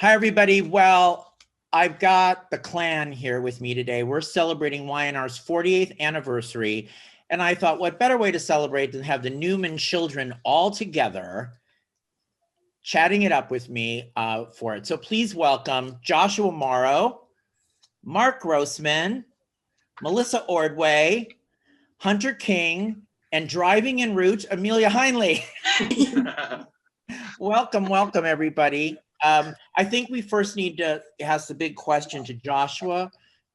Hi, everybody. Well, I've got the clan here with me today. We're celebrating YNR's 48th anniversary. And I thought, what better way to celebrate than have the Newman children all together chatting it up with me for it. So please welcome Joshua Morrow, Mark Grossman, Melissa Ordway, Hunter King, and driving en route, Amelia Heinle. Welcome, everybody. I think we first need to ask the big question to Joshua.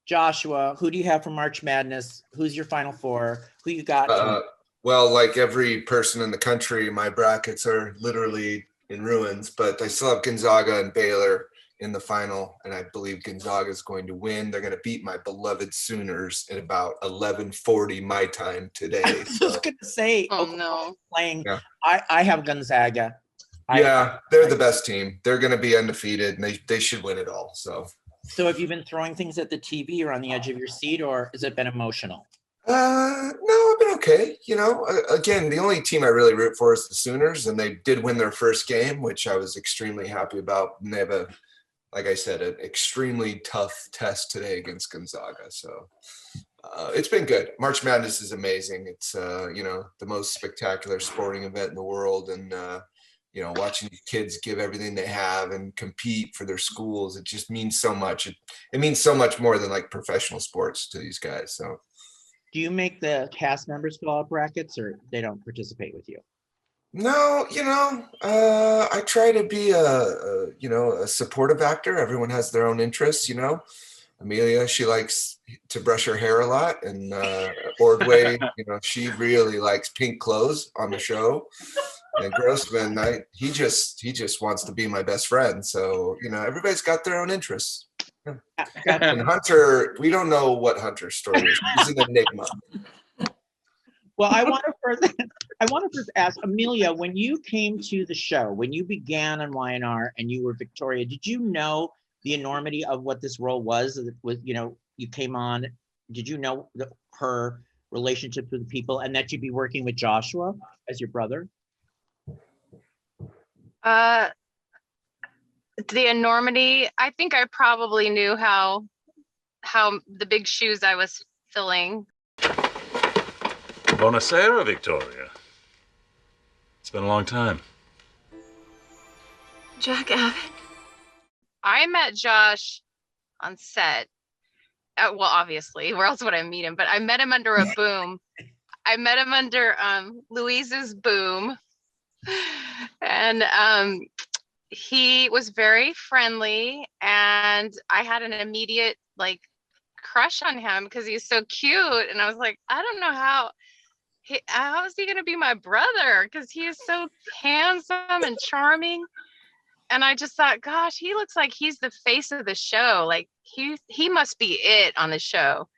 Joshua, who do you have for March Madness? Who's your Final Four? Who you got? Well, like every person in the country, my brackets are literally in ruins, but I still have Gonzaga and Baylor in the final, and I believe Gonzaga is going to win. They're going to beat my beloved Sooners at about 11:40 my time today. I was going to say, no. Playing. Yeah. I have Gonzaga. Yeah, they're the best team. They're going to be undefeated, and they should win it all. So have you been throwing things at the TV or on the edge of your seat, or has it been emotional? No, I've been okay. You know, again, the only team I really root for is the Sooners, and they did win their first game, which I was extremely happy about. And they have like I said, an extremely tough test today against Gonzaga. So it's been good. March Madness is amazing. It's, the most spectacular sporting event in the world. And, watching these kids give everything they have and compete for their schools, it just means so much. It means so much more than like professional sports to these guys. So do you make the cast members fill out brackets, or they don't participate with you? No, I try to be a supportive actor. Everyone has their own interests, Amelia, she likes to brush her hair a lot, and Ordway, she really likes pink clothes on the show. And Grossman, he just wants to be my best friend. So, everybody's got their own interests. Yeah. And Hunter, we don't know what Hunter's story is. He's an enigma. Well, I want to first ask Amelia, when you came to the show, when you began on YNR and you were Victoria, did you know the enormity of what this role was? You came on, did you know her relationship with the people and that you'd be working with Joshua as your brother? The enormity, I think I probably knew how the big shoes I was filling. Buonasera, Victoria. It's been a long time. Jack Abbott. I met Josh on set. Well, obviously, where else would I meet him? But I met him under a boom. I met him under Louise's boom. And he was very friendly, and I had an immediate crush on him because he's so cute. And I was like, I don't know how is he going to be my brother? Because he is so handsome and charming. And I just thought, gosh, he looks like he's the face of the show. Like he must be it on the show.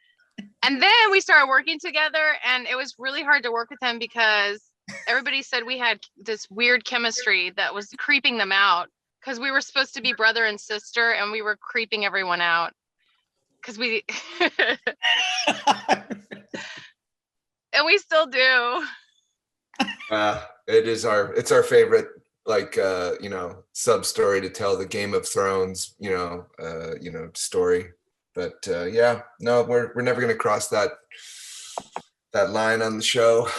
And then we started working together, and it was really hard to work with him because everybody said we had this weird chemistry that was creeping them out, because we were supposed to be brother and sister, and we were creeping everyone out because we and we still do. It's our favorite sub story to tell, the Game of Thrones story. But we're never going to cross that line on the show.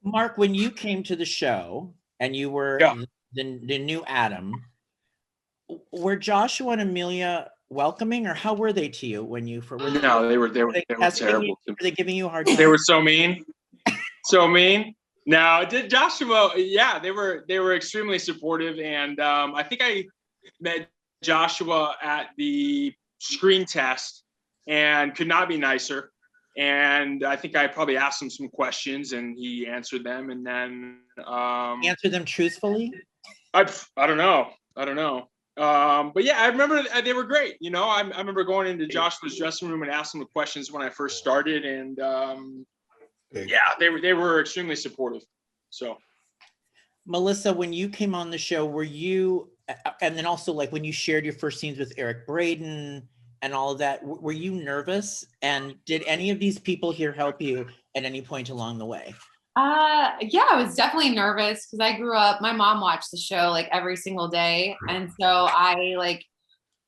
Mark, when you came to the show and you were the new Adam, were Joshua and Amelia welcoming, or how were they to you when you No, they were terrible. Were they giving you a hard time? They were so mean. So mean. No, did Joshua, they were extremely supportive, and I think I met Joshua at the screen test and could not be nicer. And I think I probably asked him some questions, and he answered them. And then answered them truthfully. I don't know. But yeah, I remember they were great. I remember going into Joshua's dressing room and asking him questions when I first started, and they were extremely supportive. So, Melissa, when you came on the show, were you, and then also when you shared your first scenes with Eric Braeden and all of that, were you nervous? And did any of these people here help you at any point along the way? Yeah, I was definitely nervous because I grew up, my mom watched the show like every single day. And so I like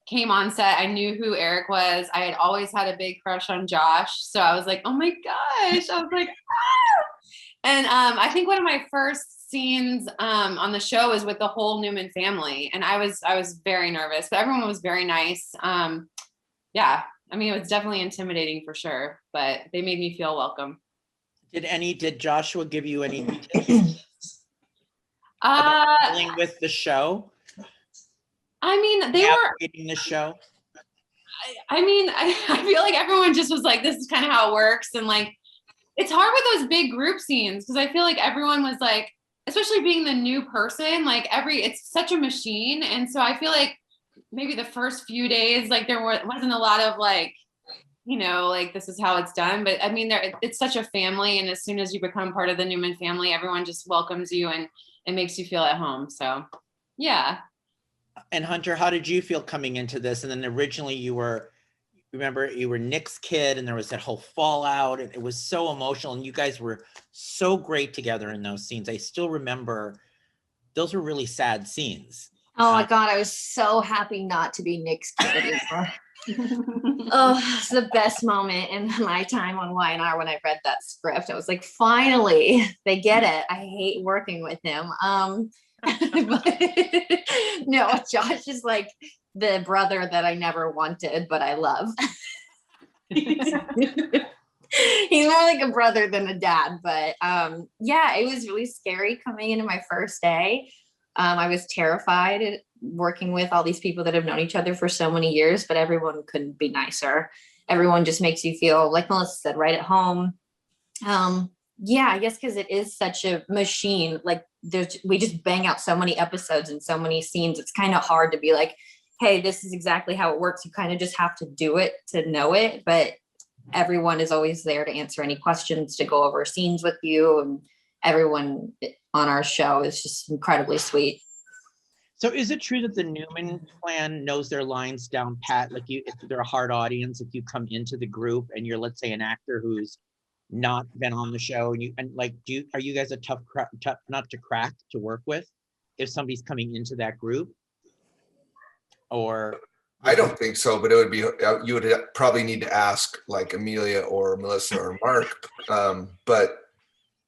came on set. I knew who Eric was. I had always had a big crush on Josh. So I was like, oh my gosh. I was like, ah! And I think one of my first scenes on the show was with the whole Newman family. And I was very nervous, but everyone was very nice. Yeah, I mean, it was definitely intimidating for sure, but they made me feel welcome. Did Joshua give you any tips about dealing with the show? I mean, they were navigating the show. I mean, I feel like everyone just was like, this is kind of how it works. And like, it's hard with those big group scenes because I feel like everyone was like, especially being the new person, like it's such a machine. And so I feel like maybe the first few days, like there wasn't a lot of like, you know, like this is how it's done. But I mean, it's such a family. And as soon as you become part of the Newman family, everyone just welcomes you and it makes you feel at home. So yeah. And Hunter, how did you feel coming into this? And then originally you were Nick's kid and there was that whole fallout and it was so emotional and you guys were so great together in those scenes. I still remember those were really sad scenes. Oh my God, I was so happy not to be Nick's kid anymore. Oh, it's the best moment in my time on Y&R when I read that script. I was like, finally, they get it. I hate working with him. But, no, Josh is like the brother that I never wanted, but I love. He's more like a brother than a dad, but yeah, it was really scary coming into my first day. I was terrified working with all these people that have known each other for so many years, but everyone couldn't be nicer. Everyone just makes you feel, like Melissa said, right at home. Yeah, I guess because it is such a machine. Like we just bang out so many episodes and so many scenes. It's kind of hard to be like, hey, this is exactly how it works. You kind of just have to do it to know it. But everyone is always there to answer any questions, to go over scenes with you. And everyone on our show is just incredibly sweet. So is it true that the Newman clan knows their lines down pat? Like if they're a hard audience, if you come into the group and you're, let's say, an actor who's not been on the show are you guys a tough nut to crack to work with if somebody's coming into that group? Or I don't think so, but it would be, you would probably need to ask like Amelia or Melissa or Mark. But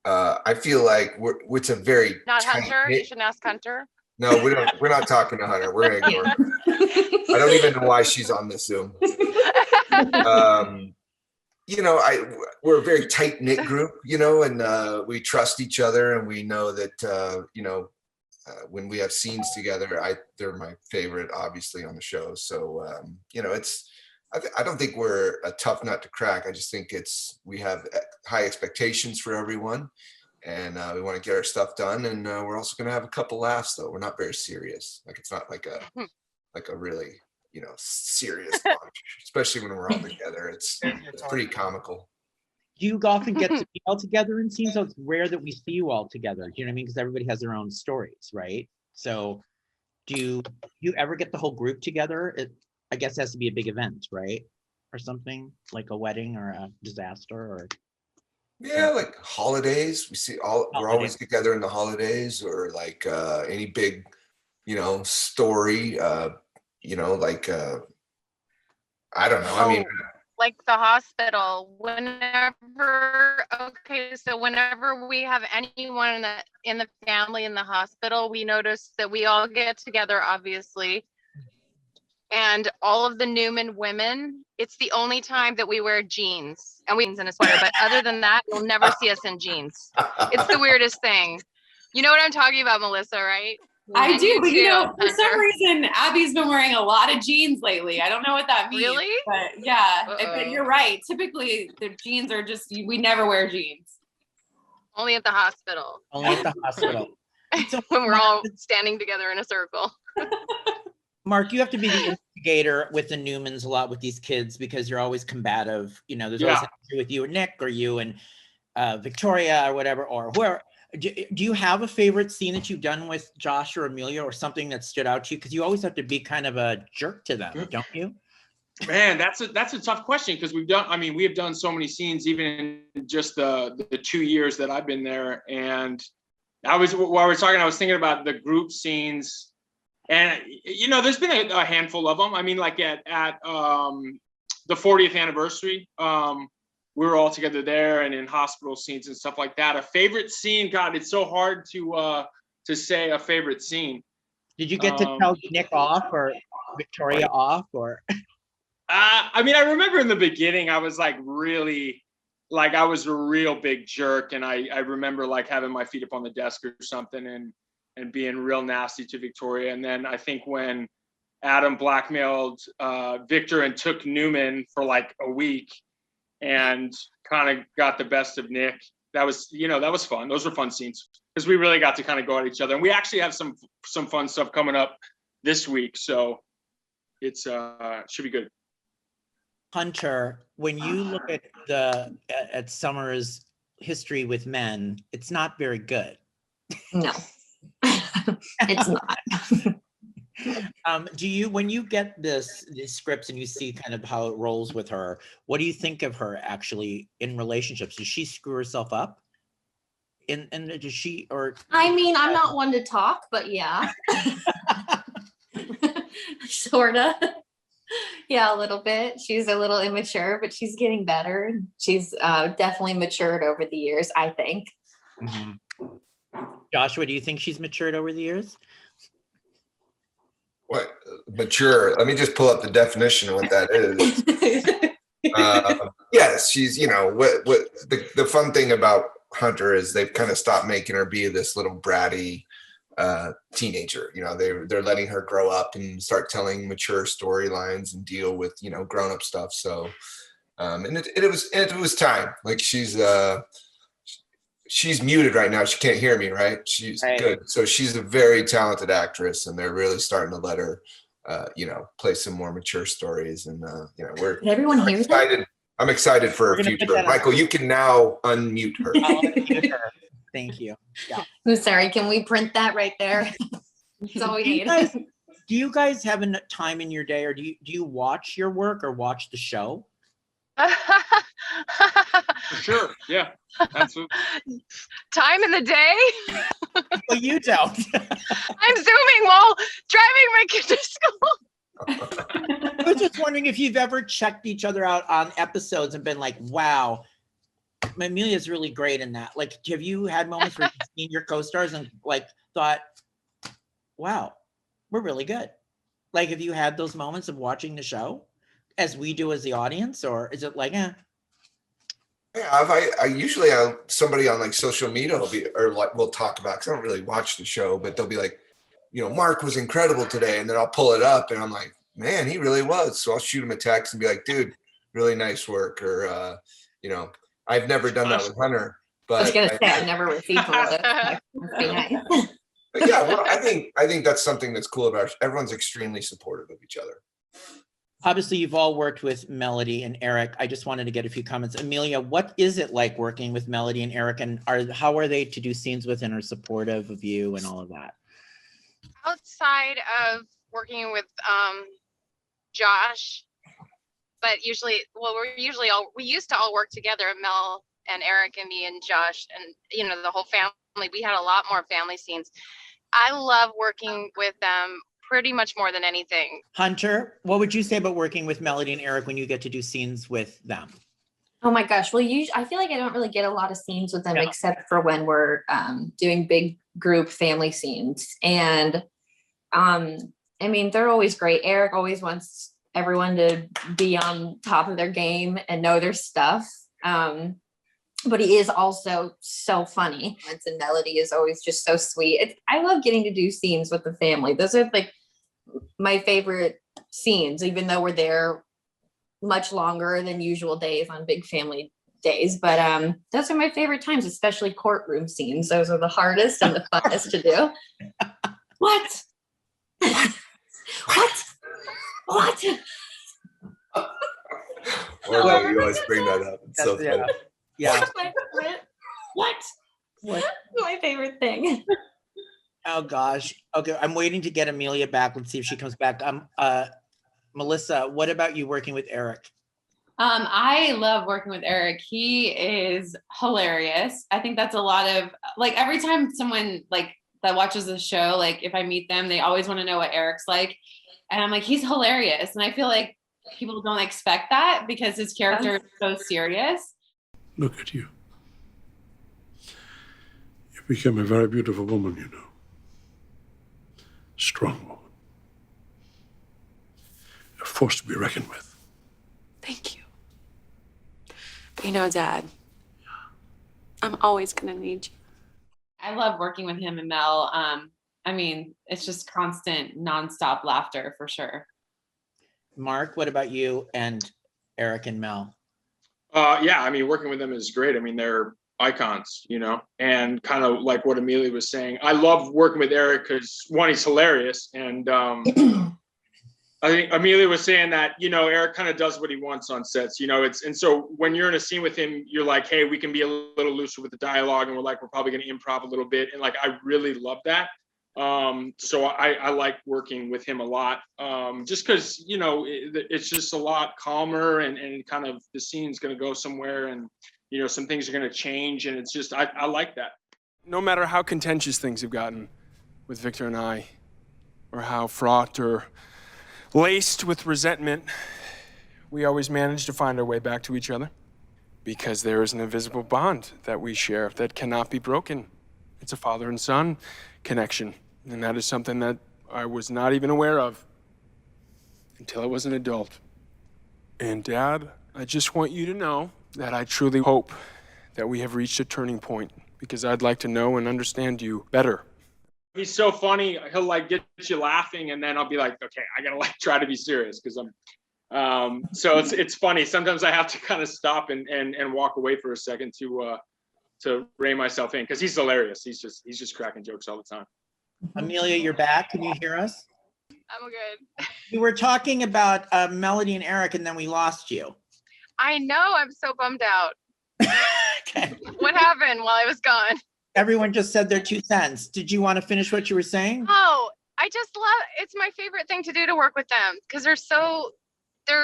I feel like it's a very Not Hunter. You shouldn't ask Hunter. No, we're not talking to Hunter. We're gonna ignore her. I don't even know why she's on this Zoom. You know, we're a very tight knit group, you know, and we trust each other, and we know that you know, when we have scenes together, they're my favorite, obviously, on the show. So you know, I don't think we're a tough nut to crack. I just think we have high expectations for everyone, and we want to get our stuff done. And we're also going to have a couple laughs, though. We're not very serious. Like it's not like a really, you know, serious bunch, especially when we're all together. It's pretty comical. Do you often get to be all together in scenes? So it's rare that we see you all together. Do you know what I mean? Because everybody has their own stories, right? So do you ever get the whole group together? I guess it has to be a big event, right? Or something like a wedding or a disaster or. Yeah, like holidays. We're always together in the holidays, or like any big, you know, story. You know, like I don't know. I mean, like the hospital. Whenever we have anyone in the family in the hospital, we notice that we all get together, obviously. And all of the Newman women, it's the only time that we wear jeans and in a sweater. But other than that, you'll never see us in jeans. It's the weirdest thing. You know what I'm talking about, Melissa, right? I do, but you know, for some reason, Abby's been wearing a lot of jeans lately. I don't know what that means. Really? But yeah, but you're right. Typically, the jeans are just, we never wear jeans. Only at the hospital. Only at the hospital. When we're all standing together in a circle. Mark, you have to be the instigator with the Newmans a lot with these kids because you're always combative. You know, there's always an issue with you and Nick or you and Victoria or whatever, or whoever. Do you have a favorite scene that you've done with Josh or Amelia or something that stood out to you? Because you always have to be kind of a jerk to them, don't you? Man, that's a tough question because we have done so many scenes even in just the 2 years that I've been there. And while we were talking, I was thinking about the group scenes, and there's been a handful of them. I mean, like at the 40th anniversary, we were all together there, and in hospital scenes and stuff like that. A favorite scene, God, it's so hard to say a favorite scene. Did you get to tell Nick off or Victoria off, or? I remember in the beginning, I was I was a real big jerk, and I remember like having my feet up on the desk or something and being real nasty to Victoria. And then I think when Adam blackmailed Victor and took Newman for like a week and kind of got the best of Nick, that was fun. Those were fun scenes because we really got to kind of go at each other. And we actually have some fun stuff coming up this week, so it's should be good. Hunter, when you look at Summer's history with men, it's not very good. No, it's not. When you get these scripts and you see kind of how it rolls with her, what do you think of her actually in relationships? Does she screw herself up? And does she, or? I mean, I'm not one to talk, but yeah. Sorta. Yeah, a little bit. She's a little immature, but she's getting better. She's definitely matured over the years, I think. Mm-hmm. Joshua, do you think she's matured over the years? What mature? Let me just pull up the definition of what that is. Yes, she's, what the fun thing about Hunter is they've kind of stopped making her be this little bratty teenager. They're letting her grow up and start telling mature storylines and deal with grown-up stuff. So and it was time. Like she's muted right now. She can't hear me, right? She's right. Good. So she's a very talented actress, and they're really starting to let her play some more mature stories. And Did everyone hear excited. I'm excited for her future. Michael, you can now unmute her. I'll unmute her. Thank you. Yeah. I'm sorry. Can we print that right there? That's all we need. Do you guys have a time in your day, or do you watch your work or watch the show? For sure. Yeah. Absolutely. Time in the day? Well, you don't. I'm zooming while driving my kid to school. I was just wondering if you've ever checked each other out on episodes and been like, wow, Amelia's really great in that. Like, have you had moments where you've seen your co-stars and like thought, wow, we're really good? Like, have you had those moments of watching the show as we do as the audience, or is it like, Yeah, I usually have somebody on like social media we'll talk about, because I don't really watch the show, but they'll be like, Mark was incredible today. And then I'll pull it up and I'm like, man, he really was. So I'll shoot him a text and be like, dude, really nice work. Or, I've never done that with Hunter. But I was going to say, I've never received one of those. But yeah, well, I think that's something that's cool about it. Everyone's extremely supportive of each other. obviously you've all worked with Melody and Eric. I just wanted to get a few comments. Amelia, what is it like working with Melody and Eric, and how are they to do scenes with and are supportive of you and all of that? Outside of working with Josh, but usually, well, we used to all work together, Mel and Eric and me and Josh and, you know, the whole family. We had a lot more family scenes. I love working with them pretty much more than anything. Hunter, what would you say about working with Melody and Eric when you get to do scenes with them? Oh my gosh. Well, I feel like I don't really get a lot of scenes with them except for when we're doing big group family scenes. And I mean, they're always great. Eric always wants everyone to be on top of their game and know their stuff. But he is also so funny. And Melody is always just so sweet. I love getting to do scenes with the family. Those are like my favorite scenes, even though we're there much longer than usual days on big family days. But those are my favorite times, especially courtroom scenes. Those are the hardest and the funnest to do. What? What? Well, you always bring that up. It's so funny. Yeah. What? My favorite thing. Oh gosh. Okay, I'm waiting to get Amelia back. Let's see if she comes back. Melissa, what about you working with Eric? I love working with Eric. He is hilarious. I think that's a lot of like every time someone like that watches the show, like if I meet them, they always want to know what Eric's like. And I'm like, he's hilarious. And I feel like people don't expect that because his character is so serious. Look at you. You became a very beautiful woman, you know. Strong woman. A force to be reckoned with. Thank you. You know, Dad, I'm always gonna need you. I love working with him and Mel. I mean, it's just constant, nonstop laughter for sure. Mark, what about you and Eric and Mel? Yeah, I mean, working with them is great. I mean, they're icons, you know, and kind of like what Amelia was saying. I love working with Eric because one, he's hilarious, and I think Amelia was saying that, you know, Eric kind of does what he wants on sets, you know, and so when you're in a scene with him, you're like, hey, we can be a little looser with the dialogue, and we're probably going to improv a little bit. And like, I really love that. So I like working with him a lot, just because, you know, it's just a lot calmer, and kind of the scene's going to go somewhere, and, you know, some things are going to change. And it's just, I like that. No matter how contentious things have gotten with Victor and I, or how fraught or laced with resentment, we always manage to find our way back to each other because there is an invisible bond that we share that cannot be broken. It's a father and son connection, and that is something that I was not even aware of until I was an adult. And Dad, I just want you to know that I truly hope that we have reached a turning point, because I'd like to know and understand you better. He's so funny. He'll like get you laughing, and then I'll be like, okay, I gotta like try to be serious because I'm. So it's funny. Sometimes I have to kind of stop and walk away for a second to rein myself in, because he's hilarious. He's just cracking jokes all the time. Amelia, you're back. Can you hear us? I'm good. We were talking about Melody and Eric, and then we lost you. I know. I'm so bummed out. Okay. What happened while I was gone? Everyone just said their 2 cents. Did you want to finish what you were saying? Oh, I just love, it's my favorite thing to do to work with them, because they're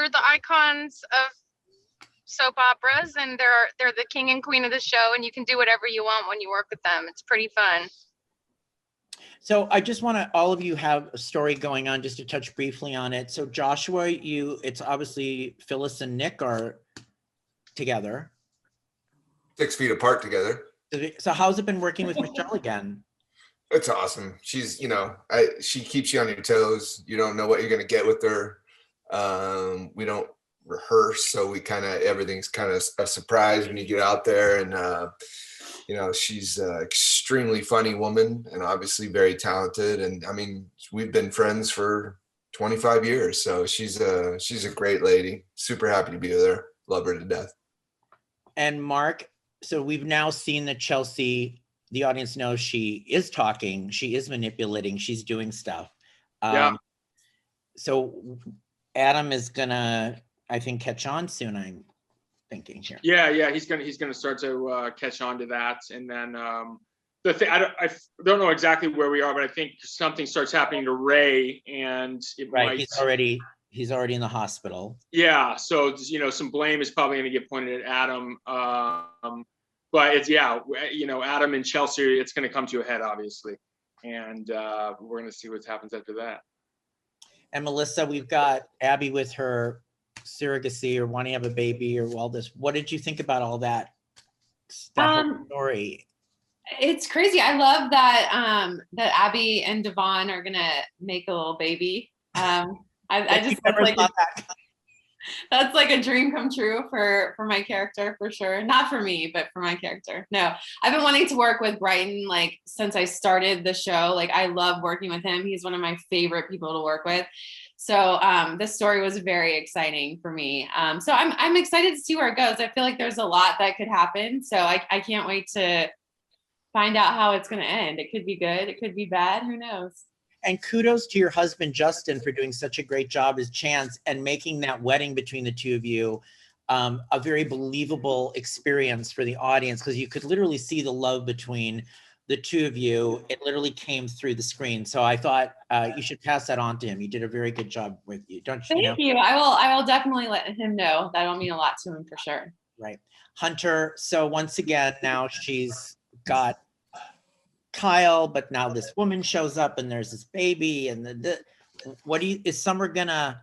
the icons of soap operas, and they're the king and queen of the show, and you can do whatever you want when you work with them. It's pretty fun. So I just want to, all of you have a story going on, just to touch briefly on it. So Joshua, it's obviously Phyllis and Nick are together. 6 feet apart together. So how's it been working with Michelle again? It's awesome. She's, you know, she keeps you on your toes. You don't know what you're going to get with her. We don't rehearse, so everything's kind of a surprise when you get out there. And you know, she's an extremely funny woman, and obviously very talented. And I mean, we've been friends for 25 years, so she's a great lady. Super happy to be with her. Love her to death. And Mark, so we've now seen that Chelsea, the audience knows she is talking, she is manipulating, she's doing stuff. Yeah. So Adam is gonna, I think, catch on soon, I'm thinking here. Yeah, he's gonna start to catch on to that, and then the thing, I don't know exactly where we are, but I think something starts happening to Ray, and it might. He's already in the hospital. Yeah, so you know, some blame is probably going to get pointed at Adam, but it's, yeah, you know, Adam and Chelsea, it's going to come to a head, obviously, and we're going to see what happens after that. And Melissa, we've got Abby with her surrogacy or wanting to have a baby or all this. What did you think about all that story? It's crazy. I love that that Abby and Devon are gonna make a little baby. I just that's like a dream come true for my character, for sure. Not for me, but for my character. No, I've been wanting to work with Braeden like since I started the show. Like, I love working with him. He's one of my favorite people to work with. So this story was very exciting for me. So I'm excited to see where it goes. I feel like there's a lot that could happen. So I can't wait to find out how it's going to end. It could be good. It could be bad. Who knows? And kudos to your husband, Justin, for doing such a great job as Chance and making that wedding between the two of you a very believable experience for the audience, because you could literally see the love between the two of you. It literally came through the screen. So I thought you should pass that on to him. You did a very good job with you. Don't you? Thank you. I will definitely let him know. That'll mean a lot to him for sure. Right. Hunter. So once again, now she's got Kyle, but now this woman shows up and there's this baby and is Summer gonna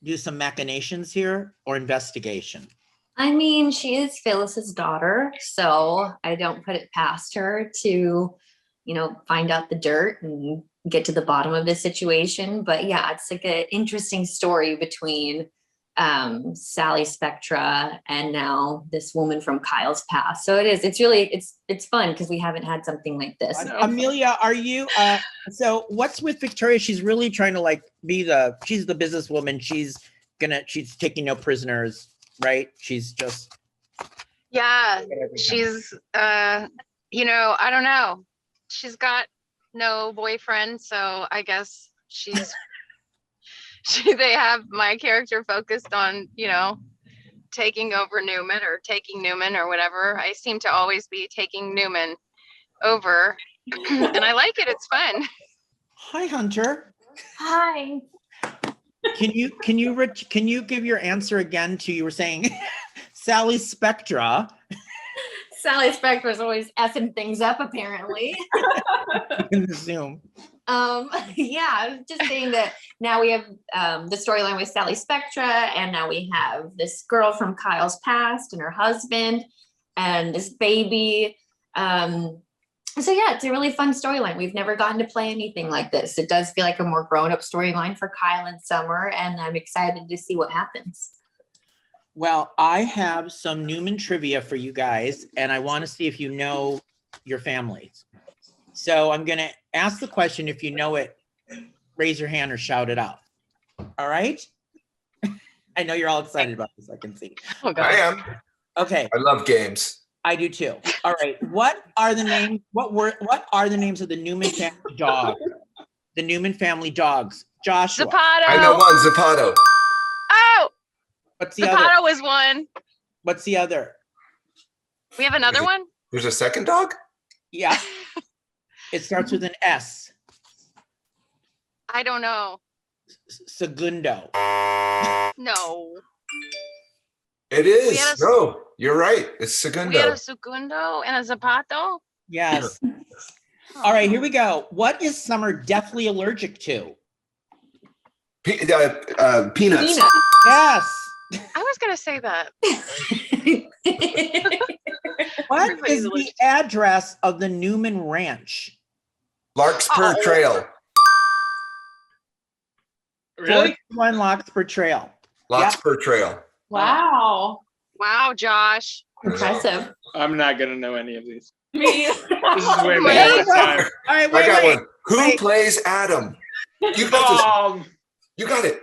do some machinations here or investigation? I mean, she is Phyllis's daughter, so I don't put it past her to, find out the dirt and get to the bottom of the situation. But yeah, it's like an interesting story between Sally Spectra and now this woman from Kyle's past. So it's fun because we haven't had something like this. Amelia, are you so what's with Victoria? She's really trying to she's the businesswoman. She's taking no prisoners, right? She's just she's I don't know. She's got no boyfriend, so I guess they have my character focused on, taking over Newman or taking Newman or whatever. I seem to always be taking Newman over and I like it. It's fun. Hi, Hunter. Hi. Can you give your answer again to, you were saying Sally Spectra. Sally Spectra is always effing things up, apparently. In the Zoom. Yeah, I was just saying that now we have the storyline with Sally Spectra, and now we have this girl from Kyle's past and her husband and this baby. So yeah, it's a really fun storyline. We've never gotten to play anything like this. It does feel like a more grown-up storyline for Kyle and Summer, and I'm excited to see what happens. Well, I have some Newman trivia for you guys, and I want to see if you know your families. So I'm going to ask the question. If you know it, raise your hand or shout it out. All right? I know you're all excited about this, I can see. Oh, God. I am. Okay. I love games. I do too. All right. What are the names of the Newman family dogs? The Newman family dogs. Joshua. Zapato. I know one, Zapato. Oh, What's the Zapato other? was one. What's the other? We have another one? There's a second dog? Yeah. It starts with an S. I don't know. Segundo. No. It is. No, you're right. It's Segundo. We had a Segundo and a Zapato? Yes. All right, here we go. What is Summer deathly allergic to? Peanuts. Peanut. Yes. I was going to say that. What Everybody's is the allergic. address of the Newman Ranch? Larkspur Trail. Really? 41 Larkspur Trail. Larkspur Trail. Wow. Wow, Josh. Impressive. I'm not gonna know any of these. Me. This is way Wait. better this time. All right, I wait, got wait. one. Who Wait. plays Adam? You got this. You got it.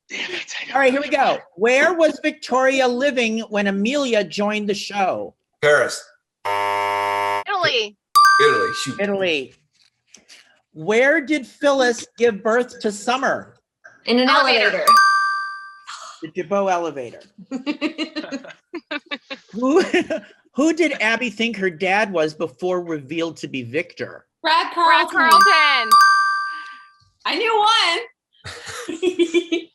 Damn it. All right, here we go. Where was Victoria living when Amelia joined the show? Paris. Italy. Italy. Shoot. Italy. Where did Phyllis give birth to Summer? In an elevator. The Jabot elevator. Who did Abby think her dad was before revealed to be Victor? Brad Brad Carlton. Carlton. I knew one.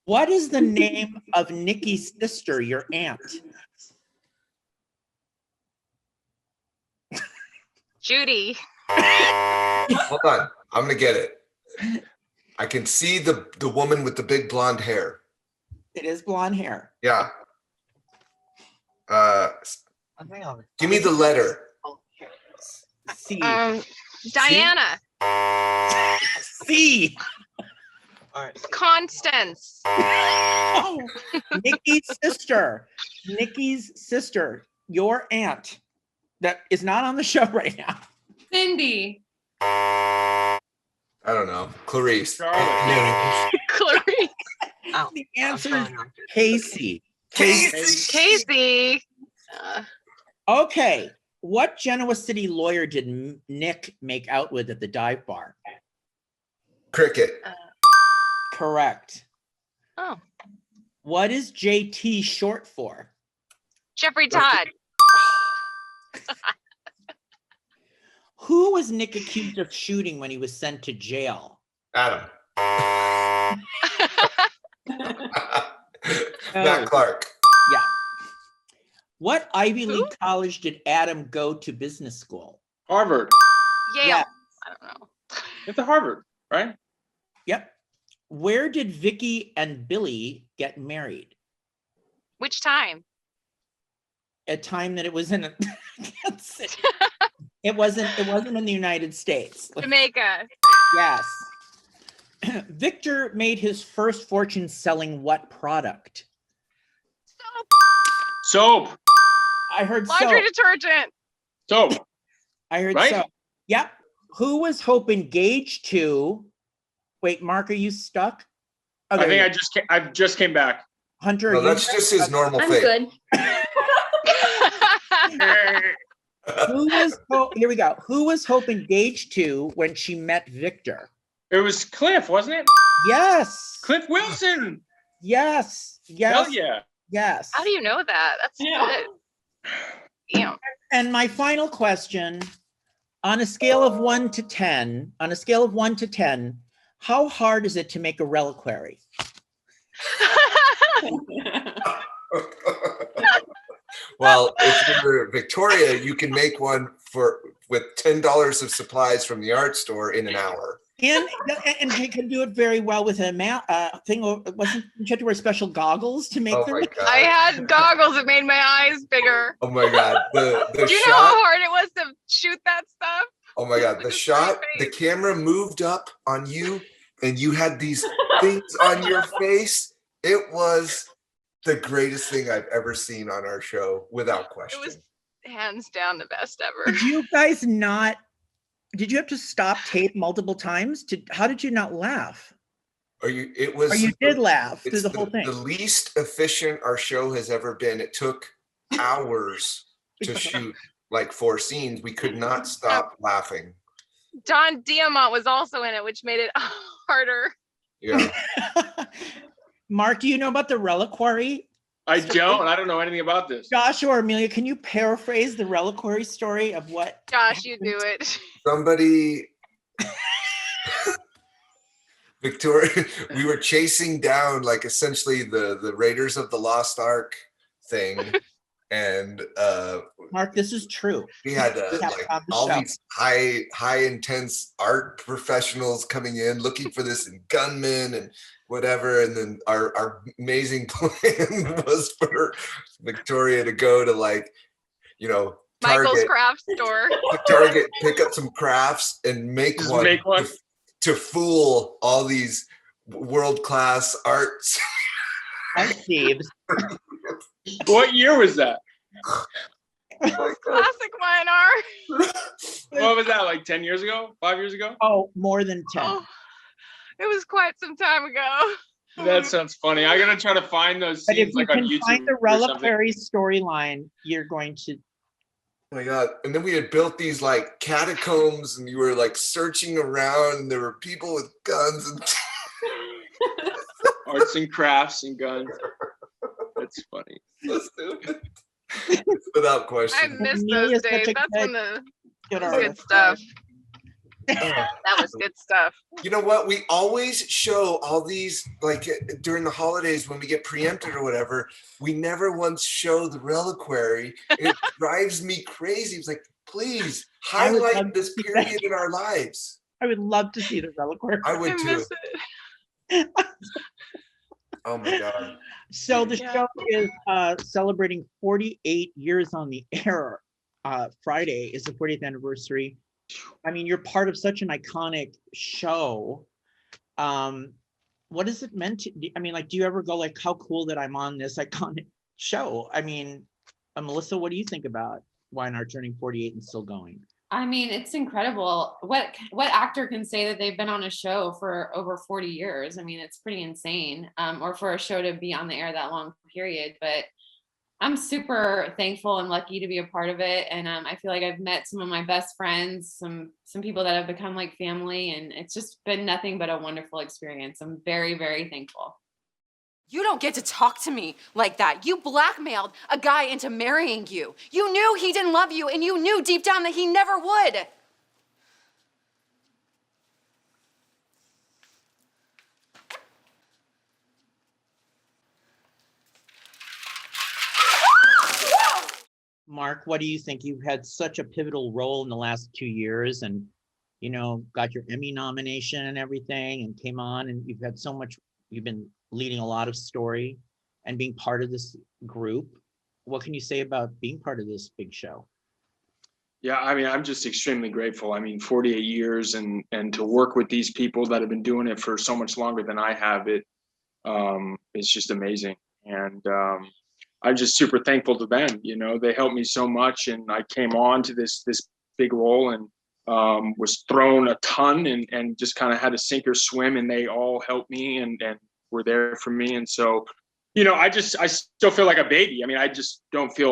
What is the name of Nikki's sister, your aunt? Judy. Hold on. I'm gonna get it. I can see the woman with the big blonde hair. It is blonde hair. Yeah. Give me the letter. C. Diana. C. Constance. Oh, Nikki's sister. Nikki's sister. Your aunt. That is not on the show right now. Cindy. I don't know. Clarice. Charlotte. Clarice. The answer is Casey. Casey. Okay. What Genoa City lawyer did Nick make out with at the dive bar? Cricket. Correct. Oh. What is JT short for? Jeffrey Todd. Who was Nick accused of shooting when he was sent to jail? Adam. Oh, Matt Clark. yeah. What Ivy Who? League college did Adam go to business school? Harvard. Yale. Yeah. I don't know. It's a Harvard, right? Yep. Where did Vicky and Billy get married? Which time? A time that it was in it wasn't in the United States. Jamaica. Yes. Victor made his first fortune selling what product? Soap. I heard Laundry soap. detergent. Soap. I heard right? soap. Yep. Who was Hope engaged to? Wait, Mark, are you stuck? Oh, I there think you I just came back. Hunter. No, are you that's there? just his normal I'm fate. good. Here we go. Who was Hope engaged to when she met Victor? It was Cliff, wasn't it? Yes. Cliff Wilson. Yes. Yes. Hell yeah. Yes. How do you know that? That's good. Damn. And my final question, on a scale of 1 to 10, how hard is it to make a reliquary? Well, if you're Victoria, you can make one with $10 of supplies from the art store in an hour. And you can do it very well with a thing. Wasn't you had to wear special goggles to make Oh them? my god! I had goggles that made my eyes bigger. Oh my god! The Do you shot. know how hard it was to shoot that stuff? Oh my god! The With a shot. straight The camera moved up on you, and you had these things on your face. It was the greatest thing I've ever seen on our show, without question. It was hands down the best ever. Did you guys not? Did you have to stop tape multiple times? How did you not laugh? Or you? It was. Or you did laugh through It's the whole thing? the least efficient our show has ever been. It took hours to shoot like 4 scenes. We could not stop laughing. Don Diamont was also in it, which made it harder. Yeah. Mark, do you know about the reliquary? I don't know anything about this. Joshua or Amelia, can you paraphrase the reliquary story of what? Josh, you do it. Somebody, Victoria, we were chasing down like essentially the Raiders of the Lost Ark thing, and Mark, this is true. we had Yeah, like on the all show. these high intense art professionals coming in looking for this and gunmen and whatever, and then our amazing plan was for Victoria to go to like, Michael's Target, craft store. Target, pick up some crafts and make Just one, make one. To fool all these world-class arts. Art thieves. What year was that? Classic Minar. What was that, like 10 years ago? 5 years ago? Oh, more than 10. Oh, it was quite some time ago. That sounds funny. I'm gonna try to find those But if scenes you like on can YouTube. find the or something. reliquary storyline, you're going to. Oh my god. And then we had built these like catacombs and you were like searching around and there were people with guns and Arts and crafts and guns. That's funny. so stupid. Without I question. miss Amelia's those such days. a That's when good the artist. good stuff. Oh. That was good stuff. You know what? We always show all these like during the holidays when we get preempted or whatever. We never once show the reliquary. It drives me crazy. It's like, please I would love highlight to this see period in our lives. I would love to see the reliquary. I would I too. miss it. Oh my god. So the Yeah. show is celebrating 48 years on the air. Friday is the 40th anniversary. I mean, you're part of such an iconic show. What is it meant to? I mean, like, do you ever go like, how cool that I'm on this iconic show? I mean, Melissa, what do you think about Weinhardt turning 48 and still going? I mean, it's incredible. What actor can say that they've been on a show for over 40 years? I mean, it's pretty insane. Or for a show to be on the air that long period. But I'm super thankful and lucky to be a part of it. And I feel like I've met some of my best friends, some people that have become like family, and it's just been nothing but a wonderful experience. I'm very, very thankful. You don't get to talk to me like that. You blackmailed a guy into marrying you. You knew he didn't love you, and you knew deep down that he never would. Mark, what do you think? You've had such a pivotal role in the last 2 years and, got your Emmy nomination and everything and came on and you've been leading a lot of story and being part of this group. What can you say about being part of this big show? Yeah, I mean, I'm just extremely grateful. I mean, 48 years and to work with these people that have been doing it for so much longer than I have, it's just amazing. And I'm just super thankful to them. They helped me so much, and I came on to this big role and was thrown a ton and just kind of had to sink or swim, and they all helped me and were there for me. And so, I still feel like a baby. I mean, I just don't feel,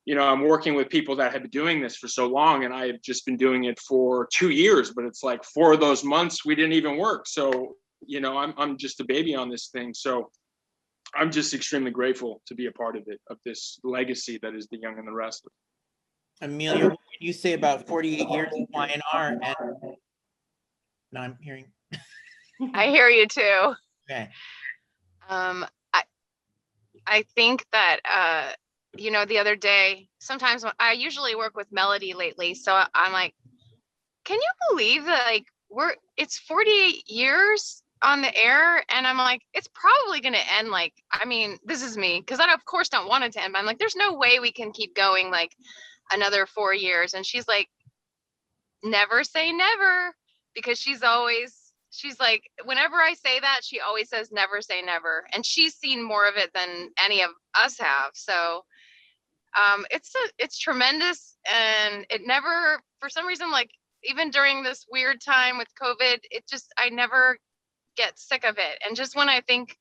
I'm working with people that have been doing this for so long, and I have just been doing it for 2 years, but it's like 4 of those months we didn't even work. So, I'm just a baby on this thing. So I'm just extremely grateful to be a part of it, of this legacy that is The Young and the Restless. Amelia, what would you say about 48 years of Y&R? And now I'm hearing. I hear you too. Okay. I think that the other day, sometimes I usually work with Melody lately, so I'm like, can you believe that it's 48 years on the air? And I'm like, it's probably going to end this is me, because I of course don't want it to end, but I'm like, there's no way we can keep going another 4 years. And she's like, never say never, because she's like, whenever I say that, she always says, never say never. And she's seen more of it than any of us have. So it's tremendous. And it never, for some reason, even during this weird time with COVID, I never get sick of it. And just when I think,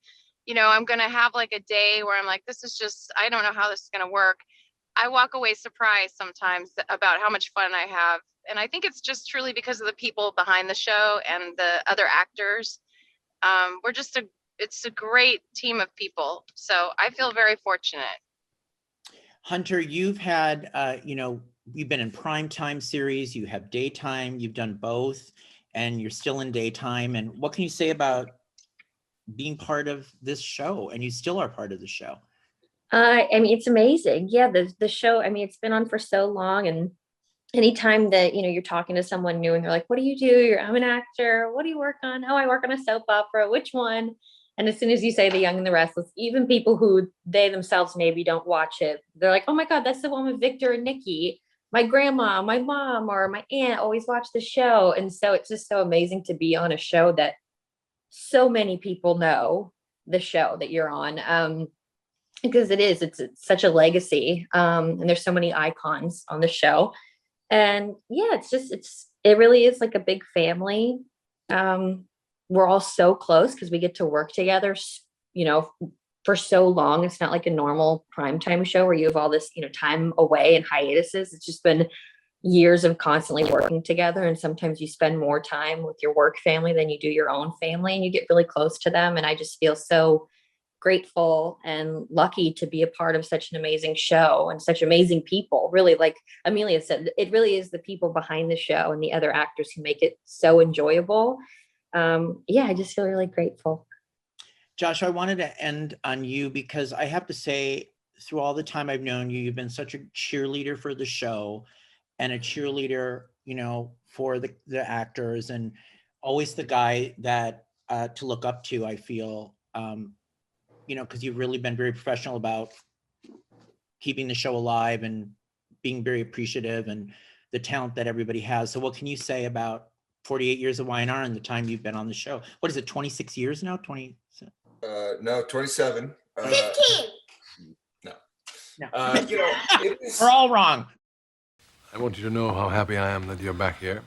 I'm going to have a day where I'm like, this is just, I don't know how this is going to work, I walk away surprised sometimes about how much fun I have. And I think it's just truly because of the people behind the show and the other actors. It's a great team of people. So I feel very fortunate. Hunter, you've had, you've been in primetime series, you have daytime, you've done both, and you're still in daytime. And what can you say about being part of this show? And you still are part of the show. It's amazing. Yeah, the show, it's been on for so long, and anytime that, you're talking to someone new and they're like, what do you do? I'm an actor. What do you work on? Oh, I work on a soap opera. Which one? And as soon as you say The Young and the Restless, even people who they themselves maybe don't watch it, they're like, oh my God, that's the one with Victor and Nikki. My grandma, my mom, or my aunt always watch the show. And so it's just so amazing to be on a show that so many people know the show that you're on. Because it's such a legacy. And there's so many icons on the show. And yeah, it really is like a big family. We're all so close because we get to work together, for so long. It's not like a normal primetime show where you have all this, time away and hiatuses. It's just been years of constantly working together. And sometimes you spend more time with your work family than you do your own family, and you get really close to them. And I just feel so grateful and lucky to be a part of such an amazing show and such amazing people. Really, like Amelia said, it really is the people behind the show and the other actors who make it so enjoyable. I just feel really grateful. Josh, I wanted to end on you because I have to say, through all the time I've known you, you've been such a cheerleader for the show and a cheerleader, for the actors, and always the guy that to look up to, I feel, because you've really been very professional about keeping the show alive and being very appreciative and the talent that everybody has. So what can you say about 48 years of Y&R and the time you've been on the show? What is it, 26 years now? 20? No, 27. 15. No. We're We're all wrong. I want you to know how happy I am that you're back here.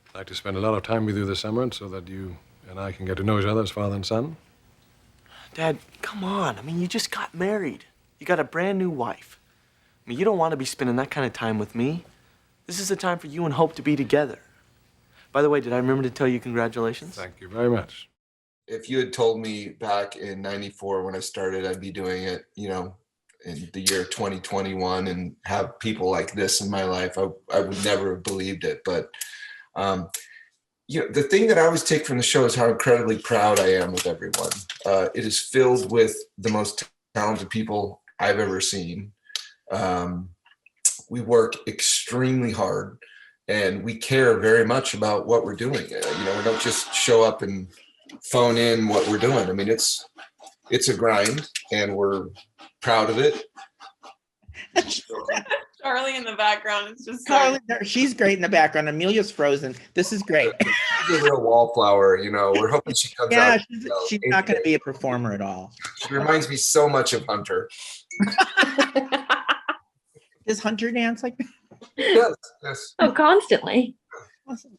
I'd like to spend a lot of time with you this summer so that you and I can get to know each other as father and son. Dad, come on. You just got married. You got a brand new wife. You don't want to be spending that kind of time with me. This is the time for you and Hope to be together. By the way, did I remember to tell you congratulations? Thank you very much. If you had told me back in 94 when I started, I'd be doing it, in the year 2021 and have people like this in my life, I would never have believed it. But, the thing that I always take from the show is how incredibly proud I am of everyone. It is filled with the most talented people I've ever seen. we work extremely hard, and we care very much about what we're doing. We don't just show up and phone in what we're doing. I mean, it's a grind, and we're proud of it. Charlie in the background is just Charlie, she's great in the background. Amelia's frozen. This is great. She's a real wallflower, We're hoping she comes out. Yeah, she's not going to be a performer at all. She reminds me so much of Hunter. Does Hunter dance like that? Yes. Oh, constantly. Awesome.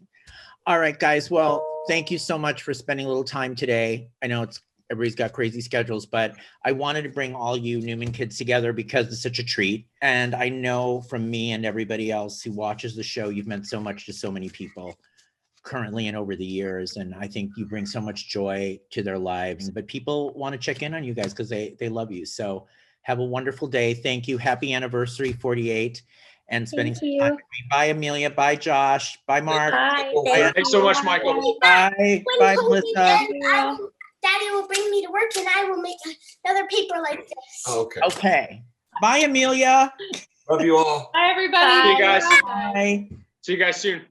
All right, guys. Well, thank you so much for spending a little time today. I know everybody's got crazy schedules, but I wanted to bring all you Newman kids together because it's such a treat. And I know from me and everybody else who watches the show, you've meant so much to so many people currently and over the years. And I think you bring so much joy to their lives, but people want to check in on you guys because they love you. So have a wonderful day. Thank you. Happy anniversary, 48. And spending some time with me. Bye, Amelia. Bye, Josh. Bye, Mark. Bye. Thanks so much, Michael. Bye. Bye, Melissa. Daddy will bring me to work and I will make another paper like this. Okay. Okay. Bye, Amelia. Love you all. Bye, everybody. See you guys. Bye. See you guys soon.